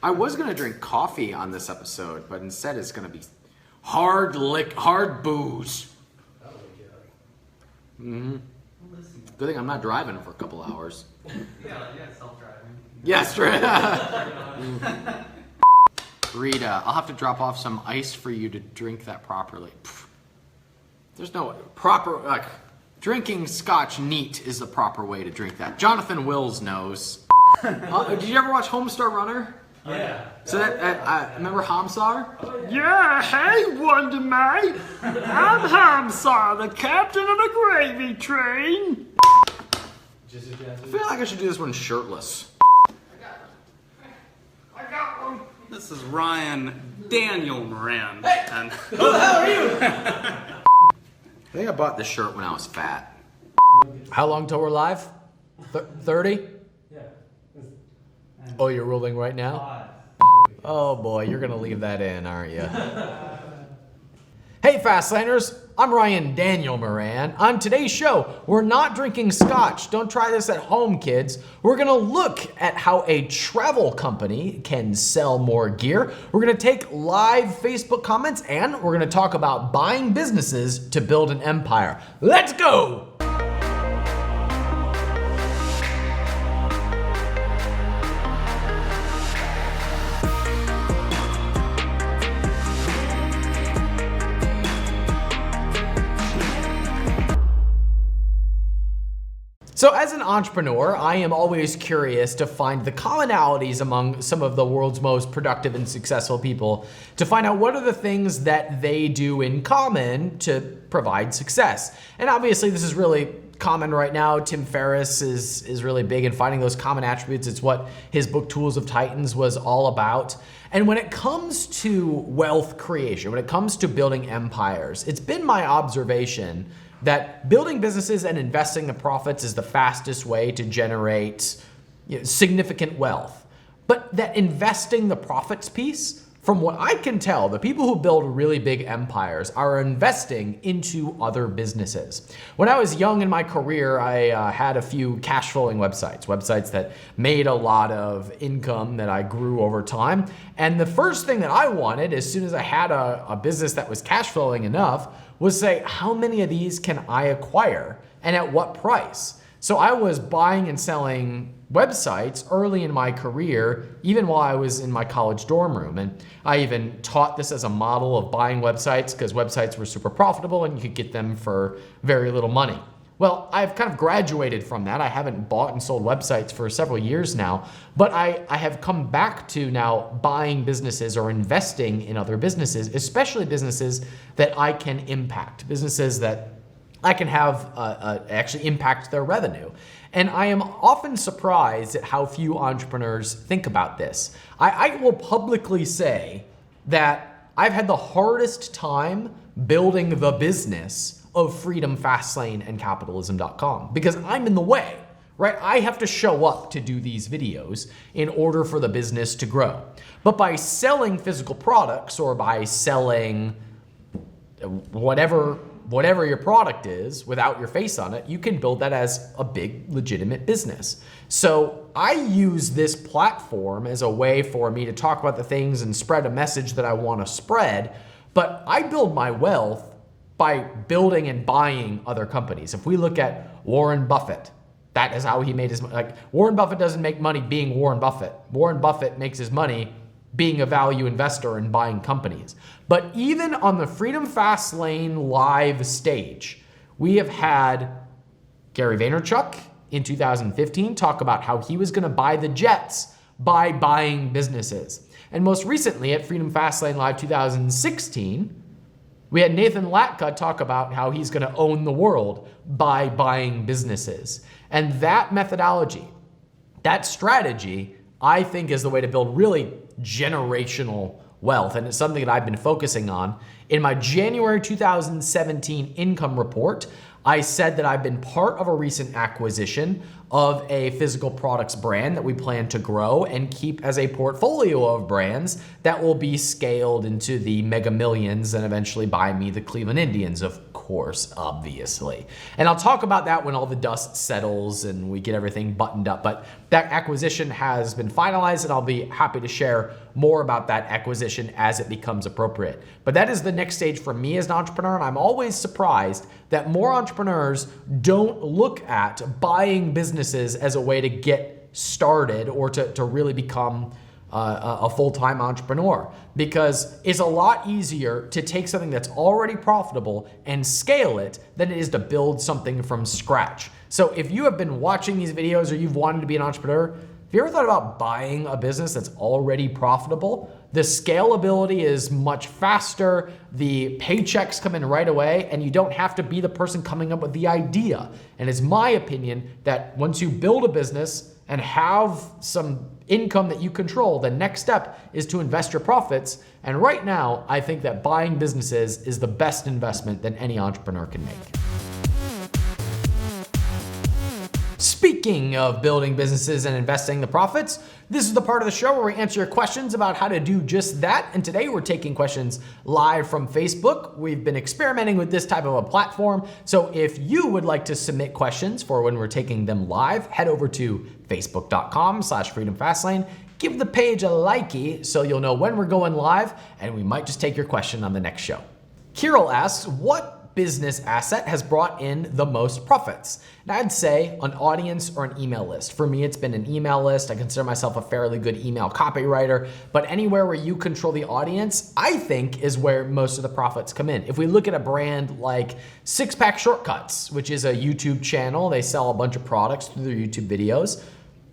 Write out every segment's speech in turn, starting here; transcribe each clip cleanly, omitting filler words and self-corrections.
I was going to drink coffee on this episode, but instead it's going to be hard booze. Mm-hmm. Good thing I'm not driving for a couple hours. Yeah, self-driving. Yes, right. Rita, I'll have to drop off some ice for you to drink that properly. There's no proper, drinking scotch neat is the proper way to drink that. Jonathan Wills knows. Did you ever watch Homestar Runner? Oh, yeah. So remember Hamsar? Oh, yeah. Yeah, hey, Wonder Mate. I'm Hamsar, the captain of the gravy train. I feel like I should do this one shirtless. I got one. This is Ryan Daniel Moran. Hey! And Who the hell are you? I think I bought this shirt when I was fat. How long till we're live? 30? Yeah. Oh, you're rolling right now? Oh boy, you're gonna leave that in, aren't you? Hey Fastlanders, I'm Ryan Daniel Moran. On today's show, we're not drinking scotch. Don't try this at home, kids. We're gonna look at how a travel company can sell more gear. We're gonna take live Facebook comments, and we're gonna talk about buying businesses to build an empire. Let's go! So as an entrepreneur, I am always curious to find the commonalities among some of the world's most productive and successful people, to find out what are the things that they do in common to provide success. And obviously this is really common right now. Tim Ferriss is really big in finding those common attributes. It's what his book Tools of Titans was all about. And when it comes to wealth creation, when it comes to building empires, it's been my observation that building businesses and investing the profits is the fastest way to generate significant wealth. But that investing the profits piece, from what I can tell, the people who build really big empires are investing into other businesses. When I was young in my career, I had a few cash flowing websites that made a lot of income that I grew over time. And the first thing that I wanted, as soon as I had a business that was cash flowing enough, was say, how many of these can I acquire and at what price? So I was buying and selling websites early in my career, even while I was in my college dorm room. And I even taught this as a model of buying websites because websites were super profitable and you could get them for very little money. Well, I've kind of graduated from that. I haven't bought and sold websites for several years now, but I have come back to now buying businesses or investing in other businesses, especially businesses that I can impact, businesses that I can have actually impact their revenue. And I am often surprised at how few entrepreneurs think about this. I will publicly say that I've had the hardest time building the business of Freedom, Fastlane, and Capitalism.com because I'm in the way, right? I have to show up to do these videos in order for the business to grow. But by selling physical products or by selling whatever your product is without your face on it, you can build that as a big legitimate business. So I use this platform as a way for me to talk about the things and spread a message that I want to spread, but I build my wealth by building and buying other companies. If we look at Warren Buffett, that is how he made his money. Warren Buffett doesn't make money being Warren Buffett. Warren Buffett makes his money being a value investor and buying companies. But even on the Freedom Fastlane live stage, we have had Gary Vaynerchuk in 2015 talk about how he was gonna buy the jets by buying businesses. And most recently at Freedom Fastlane Live 2016, we had Nathan Latka talk about how he's gonna own the world by buying businesses. And that methodology, that strategy, I think is the way to build really generational wealth. And it's something that I've been focusing on. In my January 2017 income report, I said that I've been part of a recent acquisition of a physical products brand that we plan to grow and keep as a portfolio of brands that will be scaled into the mega millions and eventually buy me the Cleveland Indians, of course, obviously. And I'll talk about that when all the dust settles and we get everything buttoned up. But that acquisition has been finalized, and I'll be happy to share more about that acquisition as it becomes appropriate. But that is the next stage for me as an entrepreneur, and I'm always surprised that more entrepreneurs don't look at buying businesses as a way to get started or to really become a full-time entrepreneur, because it's a lot easier to take something that's already profitable and scale it than it is to build something from scratch. So if you have been watching these videos or you've wanted to be an entrepreneur, have you ever thought about buying a business that's already profitable? The scalability is much faster, the paychecks come in right away, and you don't have to be the person coming up with the idea. And it's my opinion that once you build a business and have some income that you control, the next step is to invest your profits. And right now, I think that buying businesses is the best investment that any entrepreneur can make. Speaking of building businesses and investing the profits, this is the part of the show where we answer your questions about how to do just that. And today we're taking questions live from Facebook. We've been experimenting with this type of a platform. So if you would like to submit questions for when we're taking them live, head over to facebook.com/freedomfastlane. Give the page a likey so you'll know when we're going live, and we might just take your question on the next show. Kirill asks, what business asset has brought in the most profits? And I'd say an audience or an email list. For me, it's been an email list. I consider myself a fairly good email copywriter, but anywhere where you control the audience, I think is where most of the profits come in. If we look at a brand like Six Pack Shortcuts, which is a YouTube channel, they sell a bunch of products through their YouTube videos.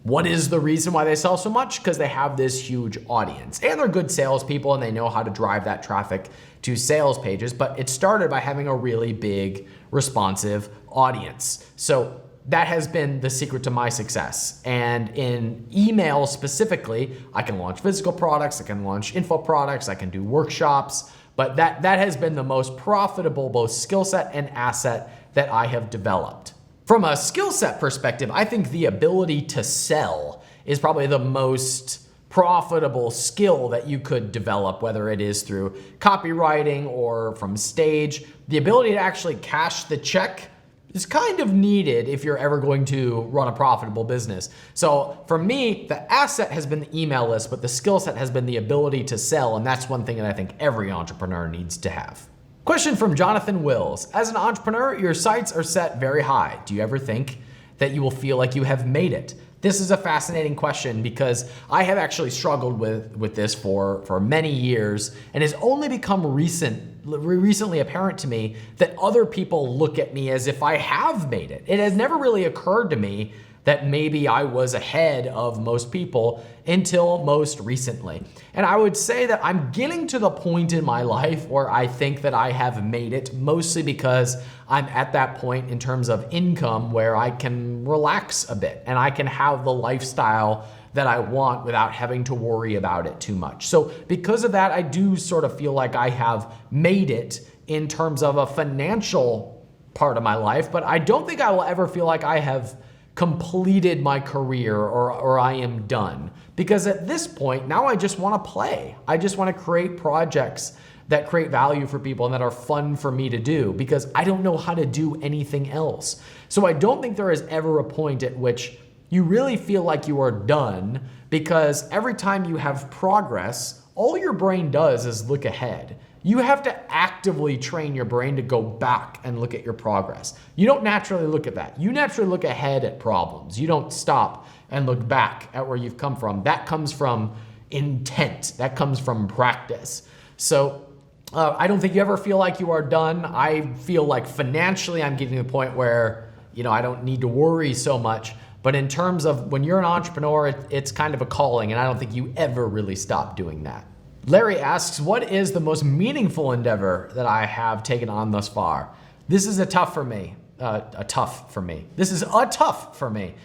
What is the reason why they sell so much? Because they have this huge audience, and they're good salespeople and they know how to drive that traffic to sales pages, but it started by having a really big responsive audience. So that has been the secret to my success. And in email specifically, I can launch physical products, I can launch info products, I can do workshops, but that has been the most profitable both skill set and asset that I have developed. From a skill set perspective, I think the ability to sell is probably the most profitable skill that you could develop, whether it is through copywriting or from stage. The ability to actually cash the check is kind of needed if you're ever going to run a profitable business. So for me, the asset has been the email list, but the skill set has been the ability to sell, and that's one thing that I think every entrepreneur needs to have. Question from Jonathan Wills. As an entrepreneur, your sights are set very high. Do you ever think that you will feel like you have made it? This is a fascinating question because I have actually struggled with this for many years, and it's only become recently apparent to me that other people look at me as if I have made it. It has never really occurred to me that maybe I was ahead of most people until most recently. And I would say that I'm getting to the point in my life where I think that I have made it, mostly because I'm at that point in terms of income where I can relax a bit and I can have the lifestyle that I want without having to worry about it too much. So because of that, I do sort of feel like I have made it in terms of a financial part of my life, but I don't think I will ever feel like I have completed my career or I am done. Because at this point, now I just want to play. I just want to create projects that create value for people and that are fun for me to do, because I don't know how to do anything else. So I don't think there is ever a point at which you really feel like you are done, because every time you have progress, all your brain does is look ahead. You have to actively train your brain to go back and look at your progress. You don't naturally look at that. You naturally look ahead at problems. You don't stop and look back at where you've come from. That comes from intent. That comes from practice. So I don't think you ever feel like you are done. I feel like financially I'm getting to the point where, I don't need to worry so much. But in terms of when you're an entrepreneur, it's kind of a calling, and I don't think you ever really stop doing that. Larry asks, what is the most meaningful endeavor that I have taken on thus far? This is a tough for me. This is a tough for me.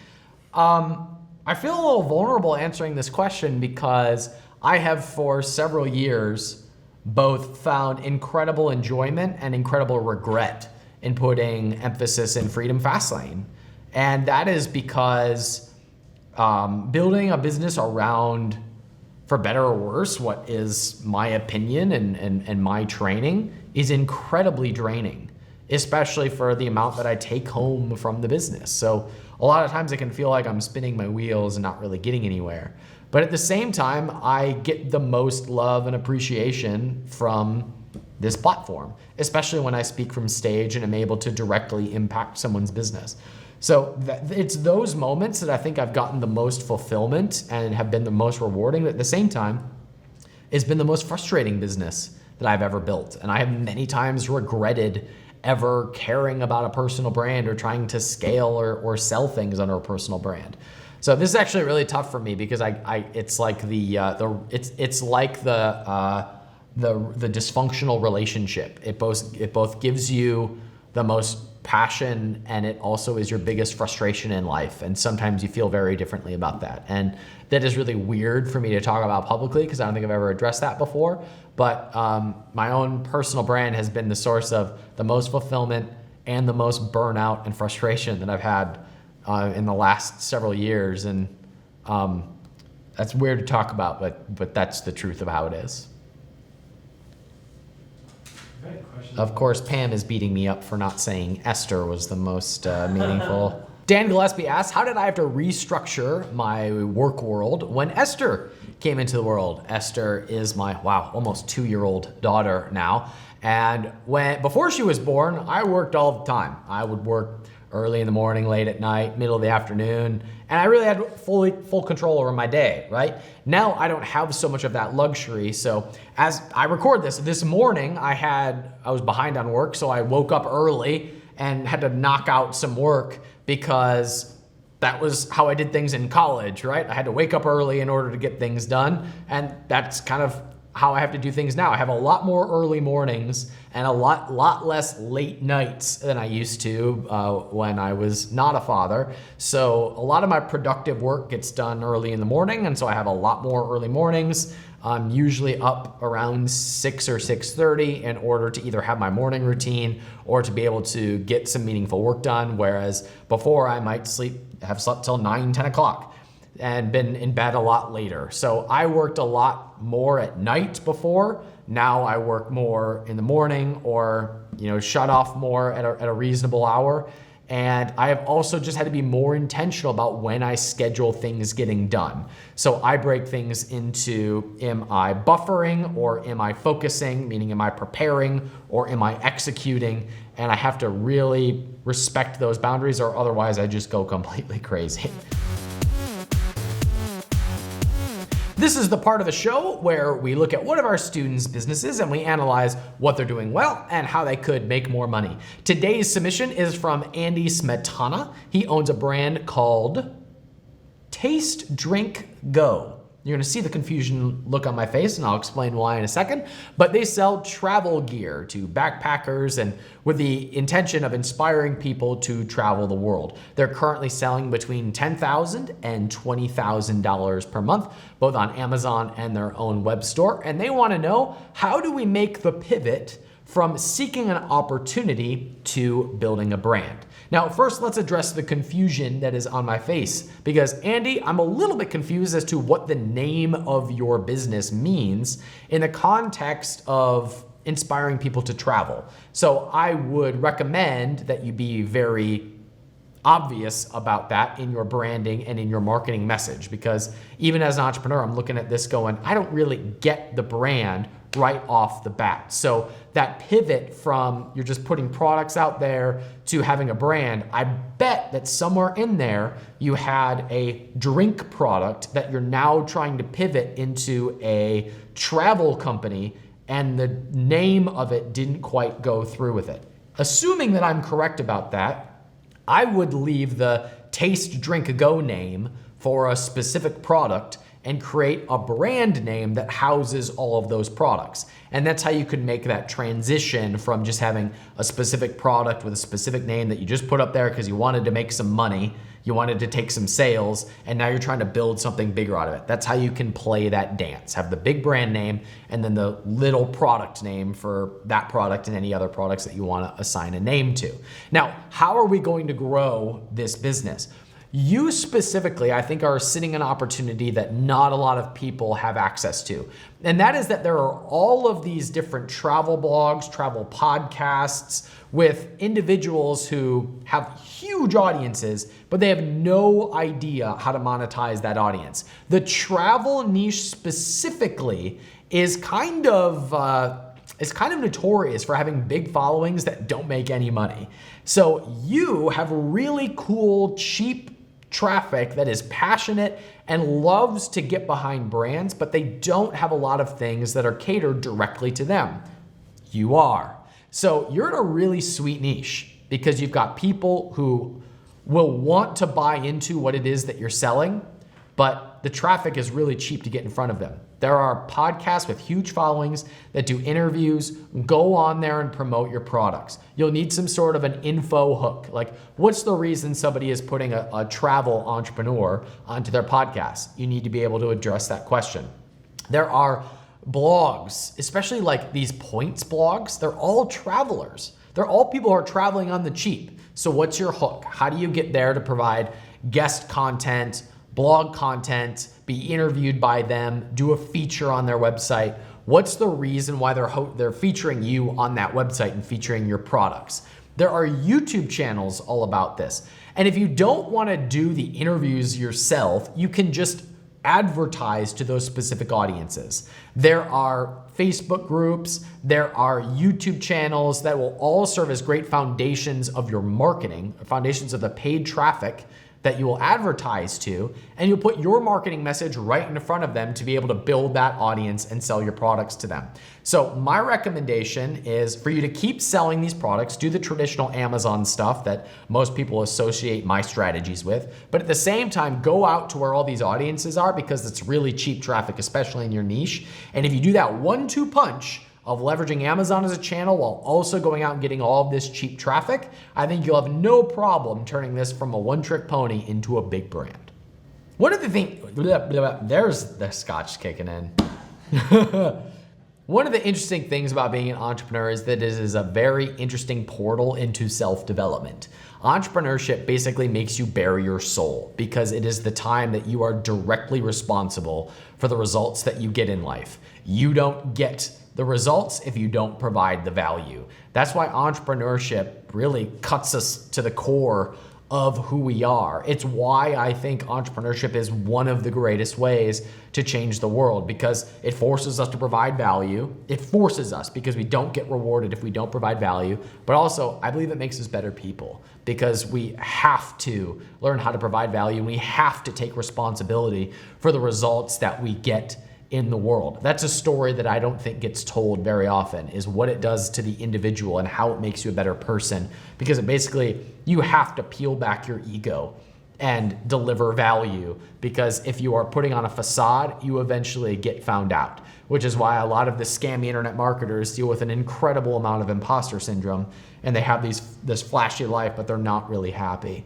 I feel a little vulnerable answering this question because I have for several years both found incredible enjoyment and incredible regret in putting emphasis in Freedom Fastlane. And that is because building a business around, for better or worse, what is my opinion and my training is incredibly draining. especially for the amount that I take home from the business. So a lot of times it can feel like I'm spinning my wheels and not really getting anywhere. But at the same time, I get the most love and appreciation from this platform, especially when I speak from stage and am able to directly impact someone's business. So it's those moments that I think I've gotten the most fulfillment and have been the most rewarding. But at the same time, it's been the most frustrating business that I've ever built. And I have many times regretted ever caring about a personal brand or trying to scale or sell things under a personal brand. So this is actually really tough for me because it's like the dysfunctional relationship. It both gives you the most passion and it also is your biggest frustration in life. And sometimes you feel very differently about that. And that is really weird for me to talk about publicly because I don't think I've ever addressed that before. But my own personal brand has been the source of the most fulfillment and the most burnout and frustration that I've had in the last several years. And that's weird to talk about, but that's the truth of how it is. Of course, Pam is beating me up for not saying Esther was the most meaningful. Dan Gillespie asks, how did I have to restructure my work world when Esther came into the world? Esther is my, almost 2-year-old daughter now. And before she was born, I worked all the time. I would work early in the morning, late at night, middle of the afternoon, and I really had full control over my day, right? Now I don't have so much of that luxury. So as I record this morning, I was behind on work, so I woke up early and had to knock out some work because that was how I did things in college, right? I had to wake up early in order to get things done, and that's kind of how I have to do things now. I have a lot more early mornings and a lot less late nights than I used to when I was not a father. So a lot of my productive work gets done early in the morning, and so I have a lot more early mornings. I'm usually up around 6 or 6:30 in order to either have my morning routine or to be able to get some meaningful work done, whereas before I might have slept till 9, 10 o'clock. And been in bed a lot later. So I worked a lot more at night before. Now I work more in the morning or, shut off more at a reasonable hour. And I have also just had to be more intentional about when I schedule things getting done. So I break things into, am I buffering or am I focusing, meaning am I preparing or am I executing? And I have to really respect those boundaries or otherwise I just go completely crazy. This is the part of the show where we look at one of our students' businesses and we analyze what they're doing well and how they could make more money. Today's submission is from Andy Smetana. He owns a brand called Taste, Drink, Go. You're gonna see the confusion look on my face and I'll explain why in a second, but they sell travel gear to backpackers and with the intention of inspiring people to travel the world. They're currently selling between $10,000 and $20,000 per month, both on Amazon and their own web store. And they wanna know, how do we make the pivot from seeking an opportunity to building a brand? Now, first, let's address the confusion that is on my face because Andy, I'm a little bit confused as to what the name of your business means in the context of inspiring people to travel. So I would recommend that you be very obvious about that in your branding and in your marketing message because even as an entrepreneur, I'm looking at this going, I don't really get the brand right off the bat. So that pivot from you're just putting products out there to having a brand, I bet that somewhere in there you had a drink product that you're now trying to pivot into a travel company and the name of it didn't quite go through with it. Assuming that I'm correct about that, I would leave the Taste, Drink, Go name for a specific product and create a brand name that houses all of those products. And that's how you could make that transition from just having a specific product with a specific name that you just put up there because you wanted to make some money, you wanted to take some sales, and now you're trying to build something bigger out of it. That's how you can play that dance. Have the big brand name and then the little product name for that product and any other products that you want to assign a name to. Now, how are we going to grow this business? you specifically, I think, are sitting an opportunity that not a lot of people have access to. And that is that there are all of these different travel blogs, travel podcasts with individuals who have huge audiences, but they have no idea how to monetize that audience. The travel niche specifically is kind of notorious for having big followings that don't make any money. So you have really cool, cheap traffic that is passionate and loves to get behind brands, but they don't have a lot of things that are catered directly to them. You are. So you're in a really sweet niche because you've got people who will want to buy into what it is that you're selling, but the traffic is really cheap to get in front of them. There are podcasts with huge followings that do interviews. Go on there and promote your products. You'll need some sort of an info hook. Like, what's the reason somebody is putting a travel entrepreneur onto their podcast? You need to be able to address that question. There are blogs, especially like these points blogs. They're all travelers. They're all people who are traveling on the cheap. So what's your hook? How do you get there to provide guest content, blog content, be interviewed by them, do a feature on their website? What's the reason why they're featuring you on that website and featuring your products? There are YouTube channels all about this. And if you don't want to do the interviews yourself, you can just advertise to those specific audiences. There are Facebook groups, there are YouTube channels that will all serve as great foundations of your marketing, foundations of the paid traffic that you will advertise to, and you'll put your marketing message right in front of them to be able to build that audience and sell your products to them. So my recommendation is for you to keep selling these products, do the traditional Amazon stuff that most people associate my strategies with, but at the same time, go out to where all these audiences are because it's really cheap traffic, especially in your niche. And if you do that 1-2 punch of leveraging Amazon as a channel while also going out and getting all of this cheap traffic, I think you'll have no problem turning this from a one-trick pony into a big brand. One of the things, there's the scotch kicking in. One of the interesting things about being an entrepreneur is that it is a very interesting portal into self-development. Entrepreneurship basically makes you bare your soul because it is the time that you are directly responsible for the results that you get in life. You don't get the results if you don't provide the value. That's why entrepreneurship really cuts us to the core of who we are. It's why I think entrepreneurship is one of the greatest ways to change the world because it forces us to provide value. It forces us because we don't get rewarded if we don't provide value. But also, I believe it makes us better people because we have to learn how to provide value and we have to take responsibility for the results that we get in the world. That's a story that I don't think gets told very often, is what it does to the individual and how it makes you a better person, because it basically, you have to peel back your ego and deliver value, because if you are putting on a facade, you eventually get found out, which is why a lot of the scammy internet marketers deal with an incredible amount of imposter syndrome, and they have this flashy life, but they're not really happy.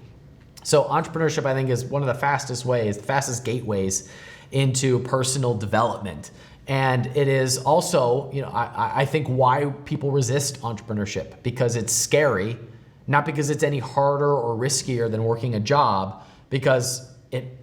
So entrepreneurship, I think, is one of the fastest gateways into personal development. And it is also, I think why people resist entrepreneurship, because it's scary, not because it's any harder or riskier than working a job, because it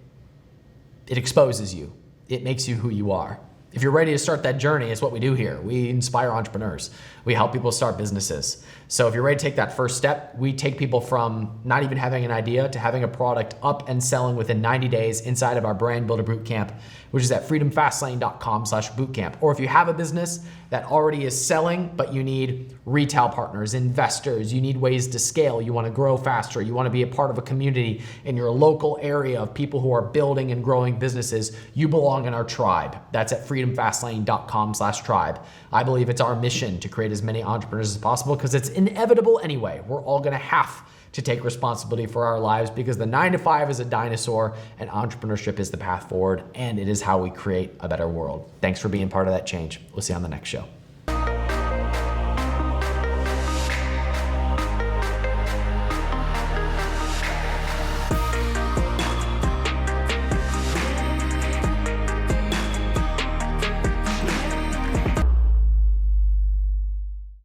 exposes you. It makes you who you are. If you're ready to start that journey, it's what we do here. We inspire entrepreneurs. We help people start businesses. So if you're ready to take that first step, we take people from not even having an idea to having a product up and selling within 90 days inside of our Brand Builder Bootcamp, which is at freedomfastlane.com/bootcamp. Or if you have a business that already is selling, but you need retail partners, investors, you need ways to scale, you want to grow faster, you want to be a part of a community in your local area of people who are building and growing businesses, you belong in our tribe. That's at freedomfastlane.com/tribe. I believe it's our mission to create as many entrepreneurs as possible because it's inevitable anyway. We're all going to have to take responsibility for our lives because the 9-to-5 is a dinosaur and entrepreneurship is the path forward, and it is how we create a better world. Thanks for being part of that change. We'll see you on the next show.